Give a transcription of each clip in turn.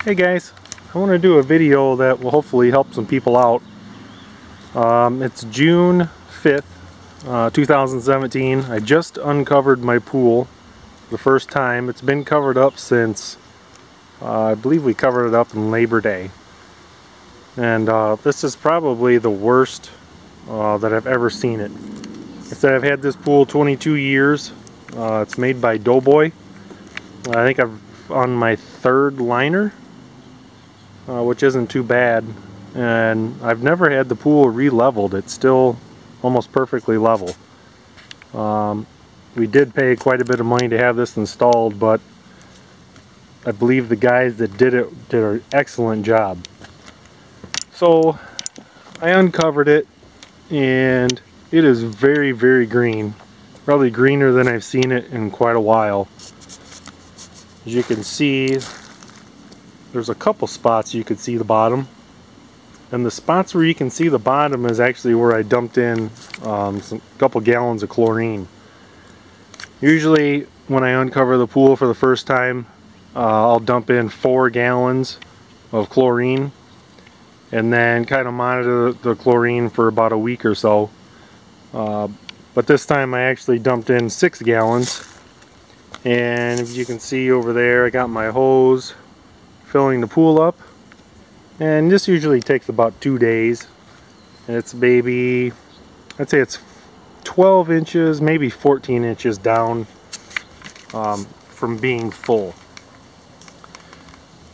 Hey guys, I want to do a video that will hopefully help some people out. It's June 5th, 2017. I just uncovered my pool the first time. It's been covered up since, I believe we covered it up in Labor Day. And this is probably the worst that I've ever seen it. I said I've had this pool 22 years. It's made by Doughboy. I think I've on my third liner. Which isn't too bad, and I've never had the pool re-leveled. It's still almost perfectly level. We did pay quite a bit of money to have this installed, but I believe the guys that did it did an excellent job. So I uncovered it, and it is very, very green. Probably greener than I've seen it in quite a while. As you can see, there's a couple spots you could see the bottom, and the spots where you can see the bottom is actually where I dumped in a couple gallons of chlorine. Usually when I uncover the pool for the first time, I'll dump in 4 gallons of chlorine and then kind of monitor the chlorine for about a week or so. But this time I actually dumped in 6 gallons, and if you can see over there, I got my hose filling the pool up, and this usually takes about 2 days, and it's maybe, I'd say it's 12 inches, maybe 14 inches down from being full.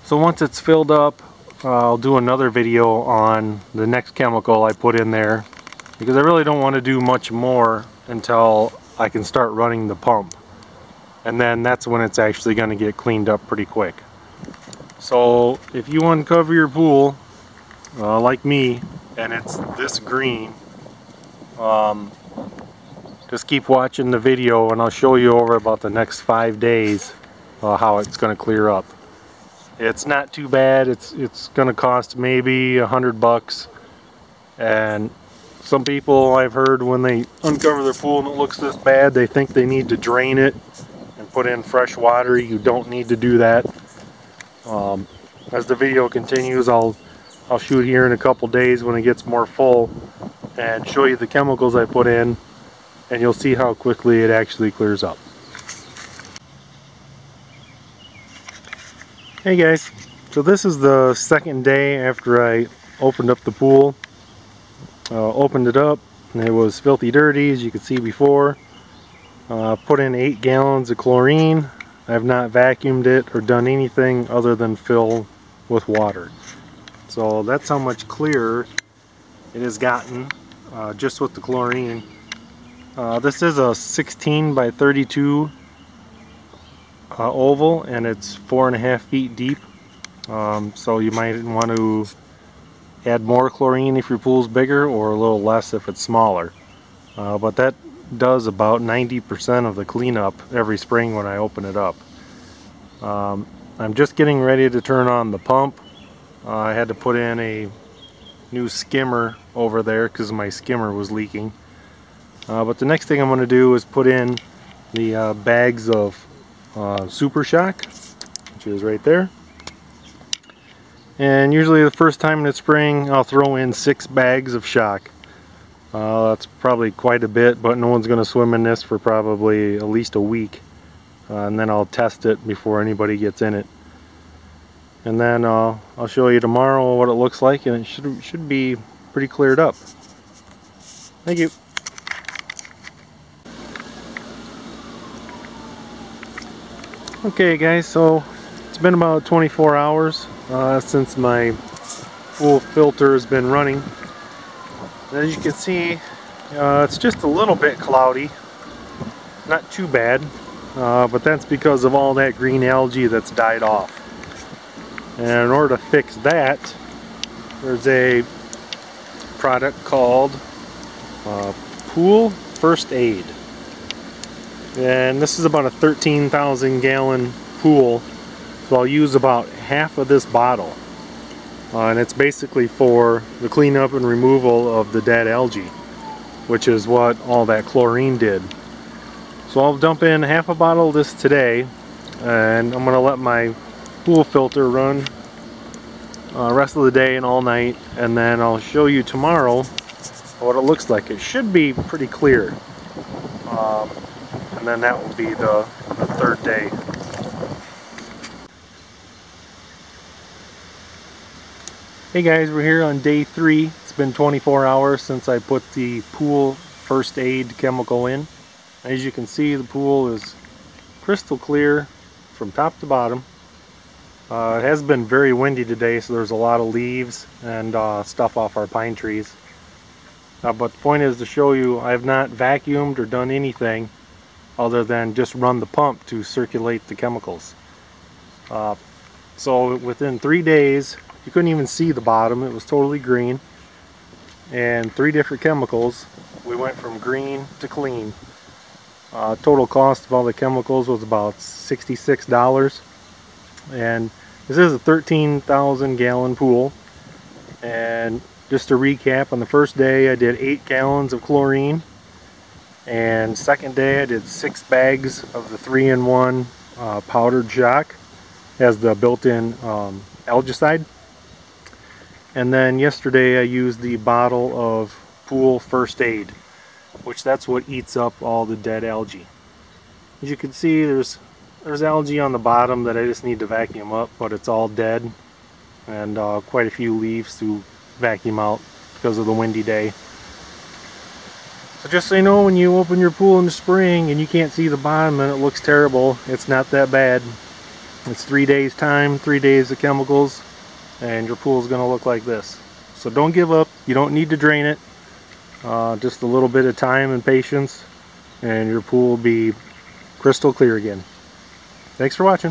So once it's filled up, I'll do another video on the next chemical I put in there, because I really don't want to do much more until I can start running the pump, and then that's when it's actually going to get cleaned up pretty quick. So if you uncover your pool like me and it's this green, just keep watching the video and I'll show you over about the next 5 days how it's going to clear up. It's not too bad. It's going to cost maybe $100, and some people I've heard, when they uncover their pool and it looks this bad, they think they need to drain it and put in fresh water. You don't need to do that. As the video continues, I'll shoot here in a couple days when it gets more full and show you the chemicals I put in, and you'll see how quickly it actually clears up. Hey guys, so this is the second day after I opened up the pool. Opened it up and it was filthy dirty, as you could see before. Put in 8 gallons of chlorine. I have not vacuumed it or done anything other than fill with water. So that's how much clearer it has gotten just with the chlorine. This is a 16 by 32 oval, and it's 4.5 feet deep. So you might want to add more chlorine if your pool's bigger, or a little less if it's smaller. But that does about 90% of the cleanup every spring when I open it up. I'm just getting ready to turn on the pump. I had to put in a new skimmer over there because my skimmer was leaking. But the next thing I'm going to do is put in the bags of Super Shock, which is right there. And usually the first time in the spring I'll throw in 6 bags of shock. That's probably quite a bit, but no one's going to swim in this for probably at least a week. And then I'll test it before anybody gets in it. And then I'll show you tomorrow what it looks like, and it should be pretty cleared up. Thank you. Okay guys, so it's been about 24 hours since my pool filter has been running. As you can see, it's just a little bit cloudy, not too bad, but that's because of all that green algae that's died off. And in order to fix that, there's a product called Pool First Aid. And this is about a 13,000 gallon pool, so I'll use about half of this bottle. And it's basically for the cleanup and removal of the dead algae, which is what all that chlorine did. So I'll dump in half a bottle of this today, and I'm going to let my pool filter run rest of the day and all night, and then I'll show you tomorrow what it looks like. It should be pretty clear, and then that will be the third day. Hey guys, we're here on day 3. It's been 24 hours since I put the pool first aid chemical in. As you can see, the pool is crystal clear from top to bottom. It has been very windy today, so there's a lot of leaves and stuff off our pine trees. But the point is to show you I have not vacuumed or done anything other than just run the pump to circulate the chemicals. So within 3 days, you couldn't even see the bottom. It was totally green. And 3 different chemicals, we went from green to clean. Total cost of all the chemicals was about $66. And this is a 13,000 gallon pool. And just to recap, on the first day I did 8 gallons of chlorine, and second day I did 6 bags of the 3-in-1 powdered shock. It has the built-in algicide. And then yesterday I used the bottle of pool first aid, which that's what eats up all the dead algae. As you can see, there's algae on the bottom that I just need to vacuum up, but it's all dead, and quite a few leaves to vacuum out because of the windy day. So just so you know, when you open your pool in the spring and you can't see the bottom and it looks terrible, it's not that bad. It's 3 days time, 3 days of chemicals, and your pool is going to look like this. So don't give up. You don't need to drain it. Just a little bit of time and patience, and your pool will be crystal clear again. Thanks for watching.